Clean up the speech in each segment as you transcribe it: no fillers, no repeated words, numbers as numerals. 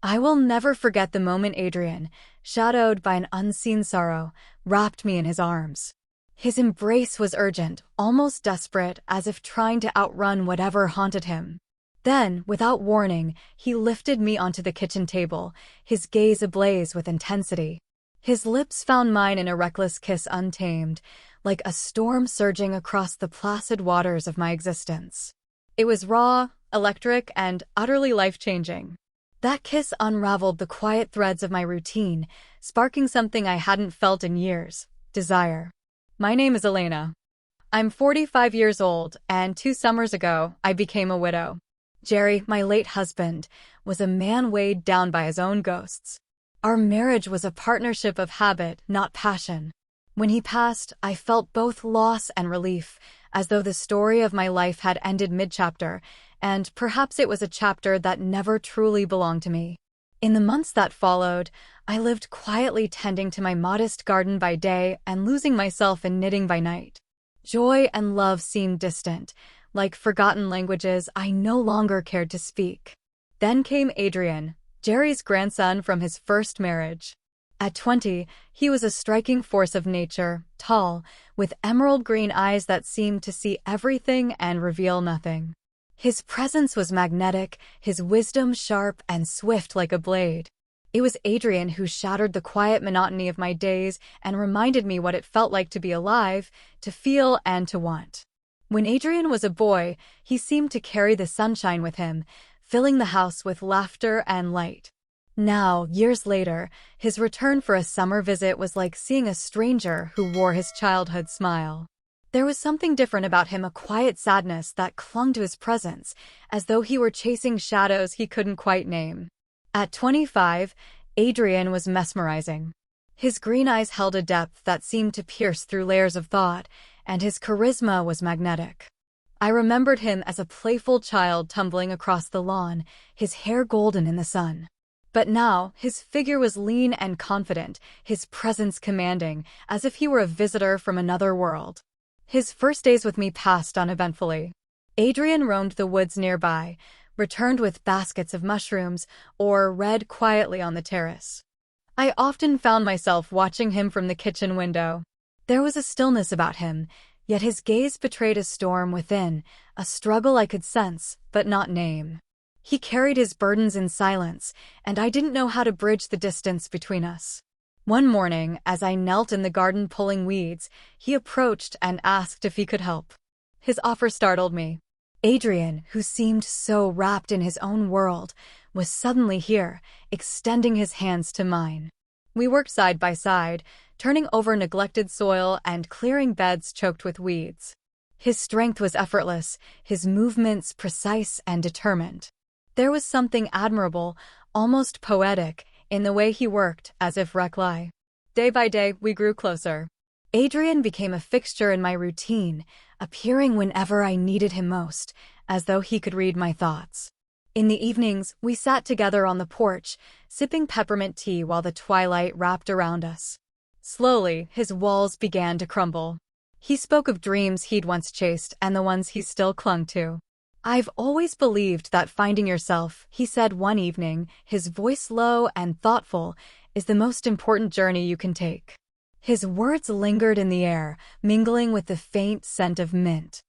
I will never forget the moment Adrien, shadowed by an unseen sorrow, wrapped me in his arms. His embrace was urgent, almost desperate, as if trying to outrun whatever haunted him. Then, without warning, he lifted me onto the kitchen table, his gaze ablaze with intensity. His lips found mine in a reckless kiss untamed, like a storm surging across the placid waters of my existence. It was raw, electric, and utterly life-changing. That kiss unraveled the quiet threads of my routine, sparking something I hadn't felt in years: desire. My name is Elena. I'm 45 years old, and 2 summers ago, I became a widow. Jerry, my late husband, was a man weighed down by his own ghosts. Our marriage was a partnership of habit, not passion. When he passed, I felt both loss and relief, as though the story of my life had ended mid-chapter, and perhaps it was a chapter that never truly belonged to me. In the months that followed, I lived quietly tending to my modest garden by day and losing myself in knitting by night. Joy and love seemed distant, like forgotten languages I no longer cared to speak. Then came Adrien, Jerry's grandson from his first marriage. At 20, he was a striking force of nature, tall, with emerald green eyes that seemed to see everything and reveal nothing. His presence was magnetic, his wisdom sharp and swift like a blade. It was Adrien who shattered the quiet monotony of my days and reminded me what it felt like to be alive, to feel, and to want. When Adrien was a boy, he seemed to carry the sunshine with him, filling the house with laughter and light. Now, years later, his return for a summer visit was like seeing a stranger who wore his childhood smile. There was something different about him, a quiet sadness that clung to his presence, as though he were chasing shadows he couldn't quite name. At 25, Adrien was mesmerizing. His green eyes held a depth that seemed to pierce through layers of thought, and his charisma was magnetic. I remembered him as a playful child tumbling across the lawn, his hair golden in the sun. But now, his figure was lean and confident, his presence commanding, as if he were a visitor from another world. His first days with me passed uneventfully. Adrien roamed the woods nearby, returned with baskets of mushrooms, or read quietly on the terrace. I often found myself watching him from the kitchen window. There was a stillness about him, yet his gaze betrayed a storm within, a struggle I could sense, but not name. He carried his burdens in silence, and I didn't know how to bridge the distance between us. One morning, as I knelt in the garden pulling weeds, he approached and asked if he could help. His offer startled me. Adrien, who seemed so wrapped in his own world, was suddenly here, extending his hands to mine. We worked side by side, turning over neglected soil and clearing beds choked with weeds. His strength was effortless, his movements precise and determined. There was something admirable, almost poetic, in the way he worked, as if reckless. Day by day, we grew closer. Adrien became a fixture in my routine, appearing whenever I needed him most, as though he could read my thoughts. In the evenings, we sat together on the porch, sipping peppermint tea while the twilight wrapped around us. Slowly, his walls began to crumble. He spoke of dreams he'd once chased and the ones he still clung to. "I've always believed that finding yourself," he said one evening, his voice low and thoughtful, "is the most important journey you can take." His words lingered in the air, mingling with the faint scent of mint.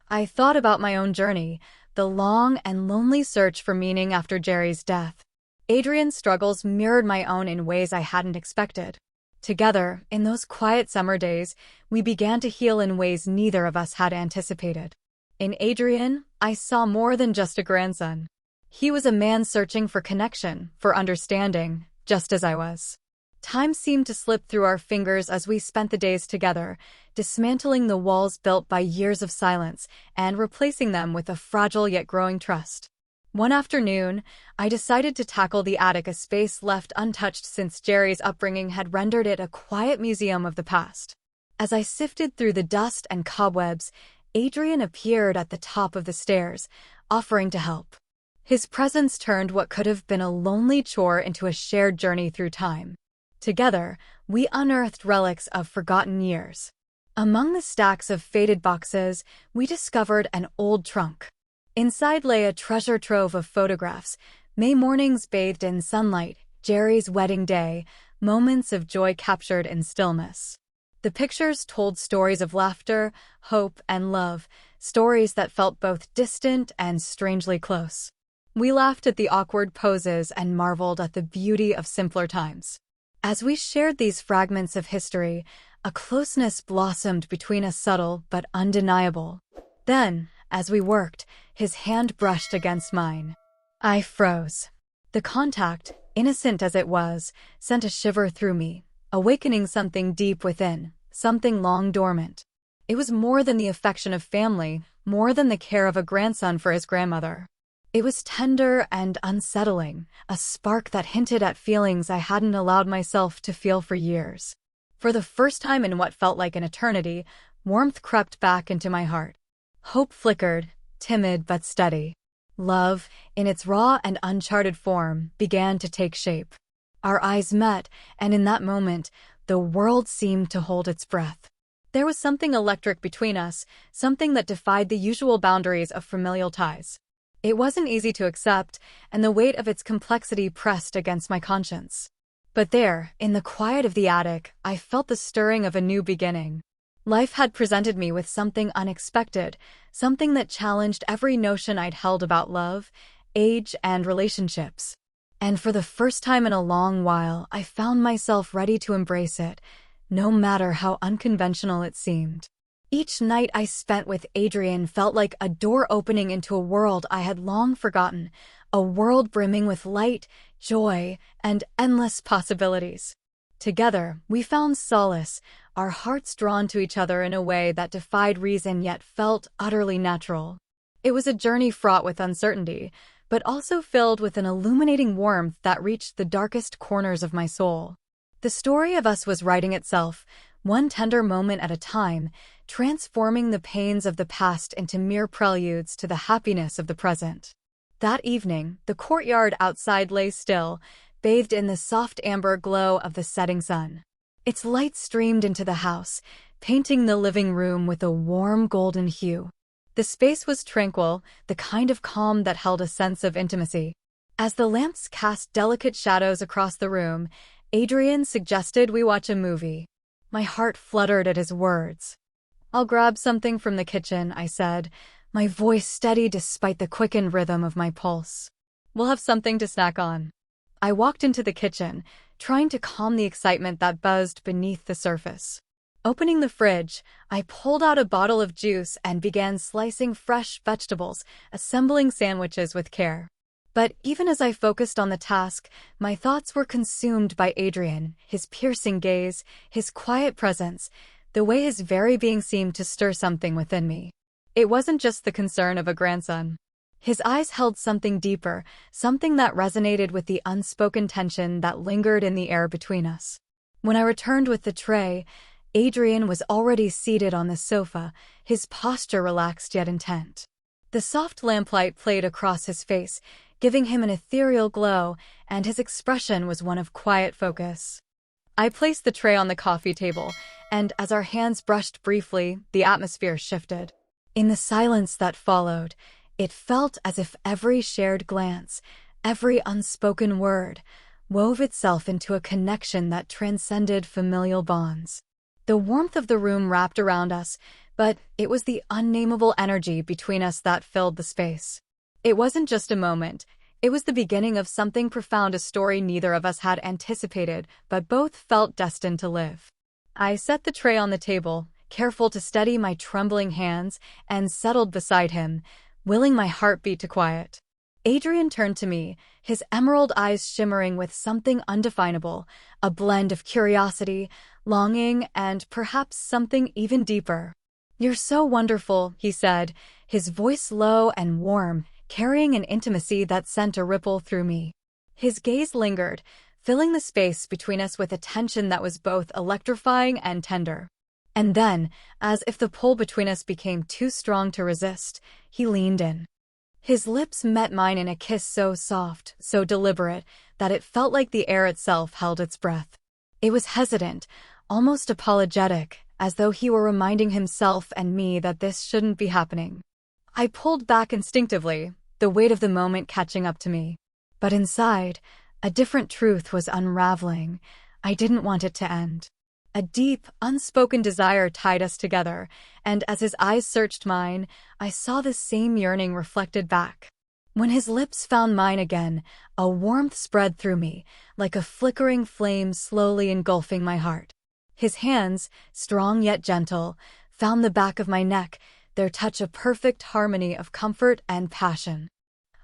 I thought about my own journey, the long and lonely search for meaning after Jerry's death. Adrien's struggles mirrored my own in ways I hadn't expected. Together, in those quiet summer days, we began to heal in ways neither of us had anticipated. In Adrien, I saw more than just a grandson. He was a man searching for connection, for understanding, just as I was. Time seemed to slip through our fingers as we spent the days together, dismantling the walls built by years of silence and replacing them with a fragile yet growing trust. One afternoon, I decided to tackle the attic, a space left untouched since Jerry's upbringing had rendered it a quiet museum of the past. As I sifted through the dust and cobwebs, Adrien appeared at the top of the stairs, offering to help. His presence turned what could have been a lonely chore into a shared journey through time. Together, we unearthed relics of forgotten years. Among the stacks of faded boxes, we discovered an old trunk. Inside lay a treasure trove of photographs, May mornings bathed in sunlight, Jerry's wedding day, moments of joy captured in stillness. The pictures told stories of laughter, hope, and love, stories that felt both distant and strangely close. We laughed at the awkward poses and marveled at the beauty of simpler times. As we shared these fragments of history, a closeness blossomed between us, subtle but undeniable. Then, as we worked, his hand brushed against mine. I froze. The contact, innocent as it was, sent a shiver through me, awakening something deep within, something long dormant. It was more than the affection of family, more than the care of a grandson for his grandmother. It was tender and unsettling, a spark that hinted at feelings I hadn't allowed myself to feel for years. For the first time in what felt like an eternity, warmth crept back into my heart. Hope flickered, timid but steady. Love, in its raw and uncharted form, began to take shape. Our eyes met, and in that moment, the world seemed to hold its breath. There was something electric between us, something that defied the usual boundaries of familial ties. It wasn't easy to accept, and the weight of its complexity pressed against my conscience. But there, in the quiet of the attic, I felt the stirring of a new beginning. Life had presented me with something unexpected, something that challenged every notion I'd held about love, age, and relationships. And for the first time in a long while, I found myself ready to embrace it, no matter how unconventional it seemed. Each night I spent with Adrien felt like a door opening into a world I had long forgotten, a world brimming with light, joy, and endless possibilities. Together, we found solace, our hearts drawn to each other in a way that defied reason yet felt utterly natural. It was a journey fraught with uncertainty, but also filled with an illuminating warmth that reached the darkest corners of my soul. The story of us was writing itself, one tender moment at a time, transforming the pains of the past into mere preludes to the happiness of the present. That evening, the courtyard outside lay still, bathed in the soft amber glow of the setting sun. Its light streamed into the house, painting the living room with a warm golden hue. The space was tranquil, the kind of calm that held a sense of intimacy. As the lamps cast delicate shadows across the room, Adrien suggested we watch a movie. My heart fluttered at his words. "I'll grab something from the kitchen," I said, my voice steady despite the quickened rhythm of my pulse. "We'll have something to snack on." I walked into the kitchen, trying to calm the excitement that buzzed beneath the surface. Opening the fridge, I pulled out a bottle of juice and began slicing fresh vegetables, assembling sandwiches with care. But even as I focused on the task, my thoughts were consumed by Adrien, his piercing gaze, his quiet presence, the way his very being seemed to stir something within me. It wasn't just the concern of a grandson. His eyes held something deeper, something that resonated with the unspoken tension that lingered in the air between us. When I returned with the tray, Adrien was already seated on the sofa, his posture relaxed yet intent. The soft lamplight played across his face, giving him an ethereal glow, and his expression was one of quiet focus. I placed the tray on the coffee table, and as our hands brushed briefly, the atmosphere shifted. In the silence that followed, it felt as if every shared glance, every unspoken word, wove itself into a connection that transcended familial bonds. The warmth of the room wrapped around us, but it was the unnameable energy between us that filled the space. It wasn't just a moment, it was the beginning of something profound, a story neither of us had anticipated, but both felt destined to live. I set the tray on the table, careful to steady my trembling hands, and settled beside him, willing my heartbeat to quiet. Adrien turned to me, his emerald eyes shimmering with something undefinable, a blend of curiosity, longing, and perhaps something even deeper. "You're so wonderful," he said, his voice low and warm, carrying an intimacy that sent a ripple through me. His gaze lingered, filling the space between us with a tension that was both electrifying and tender. And then, as if the pull between us became too strong to resist, he leaned in. His lips met mine in a kiss so soft, so deliberate, that it felt like the air itself held its breath. It was hesitant, almost apologetic, as though he were reminding himself and me that this shouldn't be happening. I pulled back instinctively, the weight of the moment catching up to me. But inside, a different truth was unraveling. I didn't want it to end. A deep, unspoken desire tied us together, and as his eyes searched mine, I saw the same yearning reflected back. When his lips found mine again, a warmth spread through me, like a flickering flame slowly engulfing my heart. His hands, strong yet gentle, found the back of my neck, their touch a perfect harmony of comfort and passion.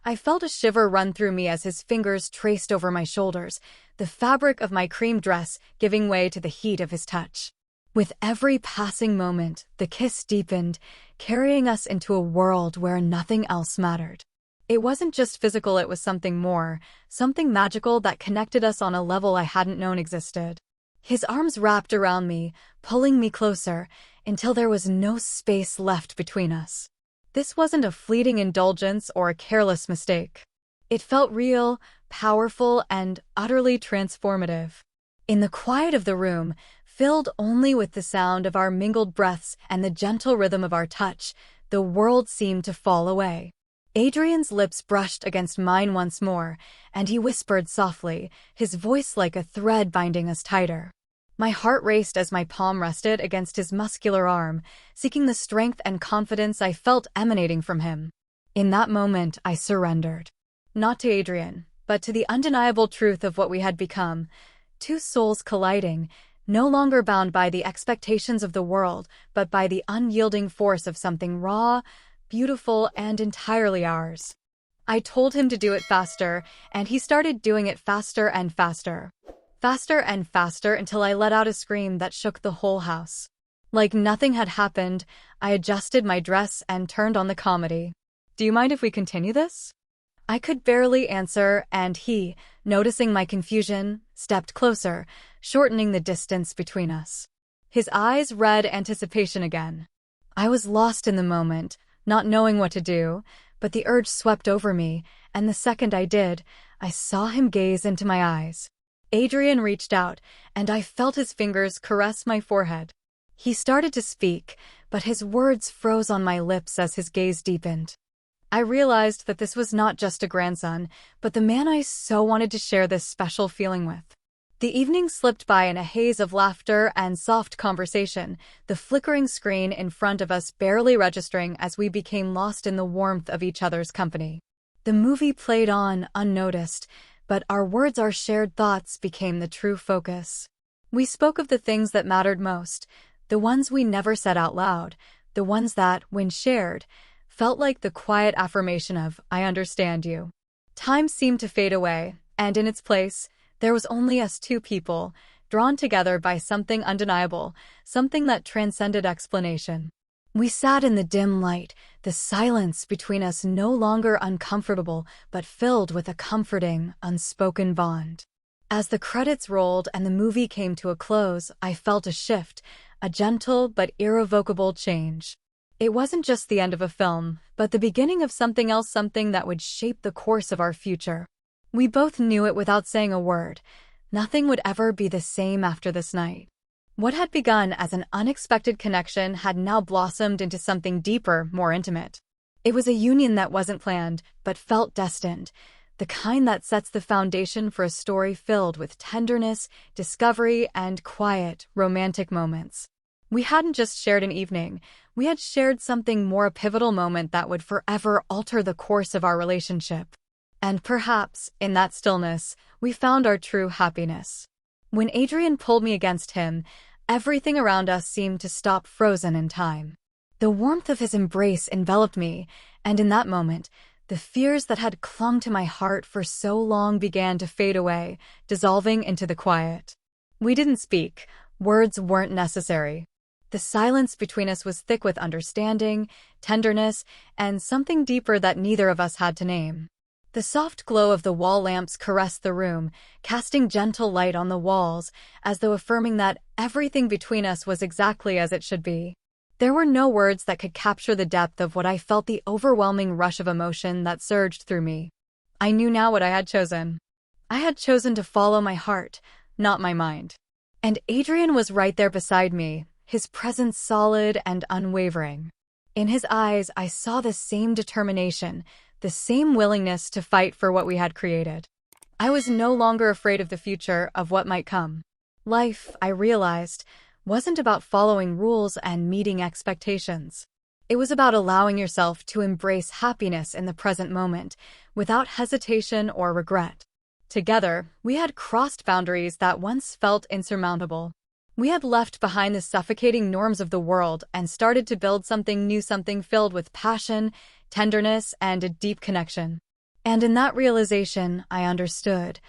I felt a shiver run through me as his fingers traced over my shoulders, the fabric of my cream dress giving way to the heat of his touch. With every passing moment, the kiss deepened, carrying us into a world where nothing else mattered. It wasn't just physical, it was something more, something magical that connected us on a level I hadn't known existed. His arms wrapped around me, pulling me closer, until there was no space left between us. This wasn't a fleeting indulgence or a careless mistake. It felt real, powerful, and utterly transformative. In the quiet of the room, filled only with the sound of our mingled breaths and the gentle rhythm of our touch, the world seemed to fall away. Adrien's lips brushed against mine once more, and he whispered softly, his voice like a thread binding us tighter. My heart raced as my palm rested against his muscular arm, seeking the strength and confidence I felt emanating from him. In that moment, I surrendered. Not to Adrien, but to the undeniable truth of what we had become. Two souls colliding, no longer bound by the expectations of the world, but by the unyielding force of something raw, beautiful, and entirely ours. I told him to do it faster, and he started doing it faster and faster. Faster and faster until I let out a scream that shook the whole house. Like nothing had happened, I adjusted my dress and turned on the comedy. "Do you mind if we continue this?" I could barely answer, and he, noticing my confusion, stepped closer, shortening the distance between us. His eyes read anticipation again. I was lost in the moment, not knowing what to do, but the urge swept over me, and the second I did, I saw him gaze into my eyes. Adrien reached out, and I felt his fingers caress my forehead. He started to speak, but his words froze on my lips as his gaze deepened. I realized that this was not just a grandson, but the man I so wanted to share this special feeling with. The evening slipped by in a haze of laughter and soft conversation, the flickering screen in front of us barely registering as we became lost in the warmth of each other's company. The movie played on unnoticed, but our words, our shared thoughts, became the true focus. We spoke of the things that mattered most, the ones we never said out loud, the ones that, when shared, felt like the quiet affirmation of, "I understand you." Time seemed to fade away, and in its place, there was only us two people, drawn together by something undeniable, something that transcended explanation. We sat in the dim light, the silence between us no longer uncomfortable, but filled with a comforting, unspoken bond. As the credits rolled and the movie came to a close, I felt a shift, a gentle but irrevocable change. It wasn't just the end of a film, but the beginning of something else, something that would shape the course of our future. We both knew it without saying a word. Nothing would ever be the same after this night. What had begun as an unexpected connection had now blossomed into something deeper, more intimate. It was a union that wasn't planned, but felt destined, the kind that sets the foundation for a story filled with tenderness, discovery, and quiet, romantic moments. We hadn't just shared an evening, we had shared something more, a pivotal moment that would forever alter the course of our relationship. And perhaps, in that stillness, we found our true happiness. When Adrien pulled me against him, everything around us seemed to stop, frozen in time. The warmth of his embrace enveloped me, and in that moment, the fears that had clung to my heart for so long began to fade away, dissolving into the quiet. We didn't speak. Words weren't necessary. The silence between us was thick with understanding, tenderness, and something deeper that neither of us had to name. The soft glow of the wall lamps caressed the room, casting gentle light on the walls, as though affirming that everything between us was exactly as it should be. There were no words that could capture the depth of what I felt, the overwhelming rush of emotion that surged through me. I knew now what I had chosen. I had chosen to follow my heart, not my mind. And Adrien was right there beside me, his presence solid and unwavering. In his eyes, I saw the same determination, the same willingness to fight for what we had created. I was no longer afraid of the future, of what might come. Life, I realized, wasn't about following rules and meeting expectations. It was about allowing yourself to embrace happiness in the present moment, without hesitation or regret. Together, we had crossed boundaries that once felt insurmountable. We had left behind the suffocating norms of the world and started to build something new, something filled with passion, tenderness, and a deep connection. And in that realization, I understood,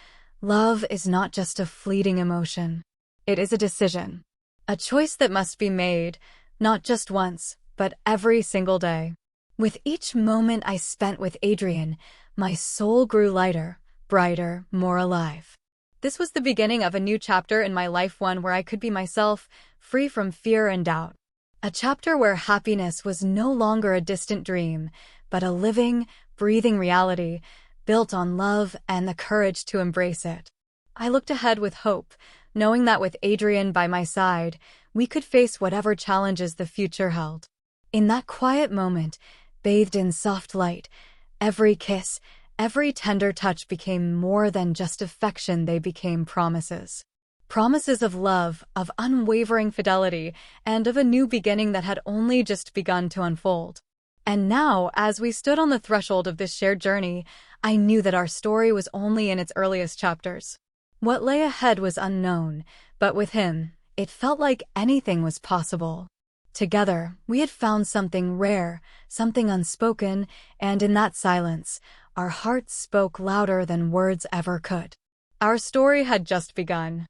love is not just a fleeting emotion. It is a decision. A choice that must be made, not just once, but every single day. With each moment I spent with Adrien, my soul grew lighter, brighter, more alive. This was the beginning of a new chapter in my life, one where I could be myself, free from fear and doubt. A chapter where happiness was no longer a distant dream, but a living, breathing reality, built on love and the courage to embrace it. I looked ahead with hope, knowing that with Adrien by my side, we could face whatever challenges the future held. In that quiet moment, bathed in soft light, every kiss, every tender touch became more than just affection. They became promises. Promises of love, of unwavering fidelity, and of a new beginning that had only just begun to unfold. And now, as we stood on the threshold of this shared journey, I knew that our story was only in its earliest chapters. What lay ahead was unknown, but with him, it felt like anything was possible. Together, we had found something rare, something unspoken, and in that silence, our hearts spoke louder than words ever could. Our story had just begun.